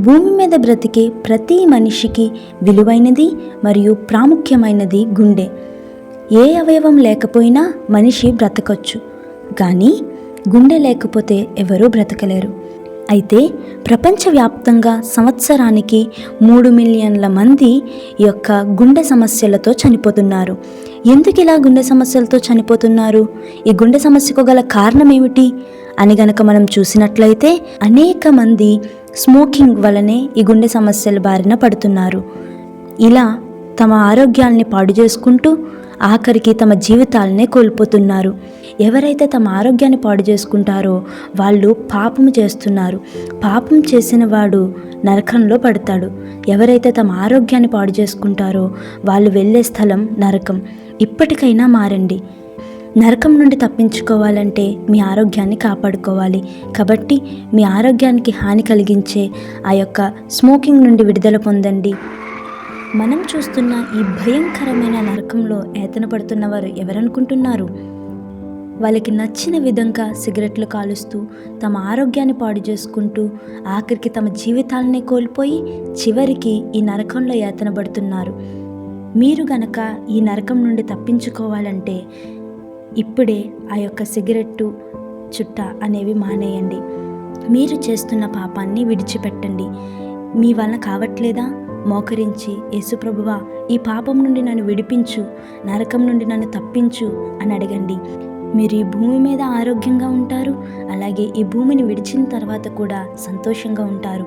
భూమి మీద బ్రతికే ప్రతి మనిషికి విలువైనది మరియు ప్రాముఖ్యమైనది గుండె. ఏ అవయవం లేకపోయినా మనిషి బ్రతకొచ్చు, కానీ గుండె లేకపోతే ఎవరూ బ్రతకలేరు. అయితే ప్రపంచవ్యాప్తంగా సంవత్సరానికి 3 మిలియన్ల మంది ఈ యొక్క గుండె సమస్యలతో చనిపోతున్నారు. ఎందుకు ఇలా గుండె సమస్యలతో చనిపోతున్నారు? ఈ గుండె సమస్యకు గల కారణం ఏమిటి అని గనక మనం చూసినట్లయితే, అనేక మంది స్మోకింగ్ వలనే ఈ గుండె సమస్యల బారిన పడుతున్నారు. ఇలా తమ ఆరోగ్యాల్ని పాడు చేసుకుంటూ ఆఖరికి తమ జీవితాలనే కోల్పోతున్నారు. ఎవరైతే తమ ఆరోగ్యాన్ని పాడు చేసుకుంటారో వాళ్ళు పాపము చేస్తున్నారు. పాపం చేసిన వాడు నరకంలో పడతాడు. ఎవరైతే తమ ఆరోగ్యాన్ని పాడు చేసుకుంటారో వాళ్ళు వెళ్ళే స్థలం నరకం. ఇప్పటికైనా మారండి. నరకం నుండి తప్పించుకోవాలంటే మీ ఆరోగ్యాన్ని కాపాడుకోవాలి. కాబట్టి మీ ఆరోగ్యానికి హాని కలిగించే ఆ యొక్క స్మోకింగ్ నుండి విడుదల పొందండి. మనం చూస్తున్న ఈ భయంకరమైన నరకంలో యాతన పడుతున్నవారు ఎవరనుకుంటున్నారు? వాళ్ళకి నచ్చిన విధంగా సిగరెట్లు కాలుస్తూ తమ ఆరోగ్యాన్ని పాడు చేసుకుంటూ ఆఖరికి తమ జీవితాలనే కోల్పోయి చివరికి ఈ నరకంలో యాతన పడుతున్నారు. మీరు గనక ఈ నరకం నుండి తప్పించుకోవాలంటే ఇప్పుడే ఆ యొక్క సిగరెట్టు, చుట్ట అనేవి మానేయండి. మీరు చేస్తున్న పాపాన్ని విడిచిపెట్టండి. మీ వలన కావట్లేదా? మోకరించి, యేసుప్రభువా, ఈ పాపం నుండి నన్ను విడిపించు, నరకం నుండి నన్ను తప్పించు అని అడగండి. మీరు ఈ భూమి మీద ఆరోగ్యంగా ఉంటారు. అలాగే ఈ భూమిని విడిచిన తర్వాత కూడా సంతోషంగా ఉంటారు.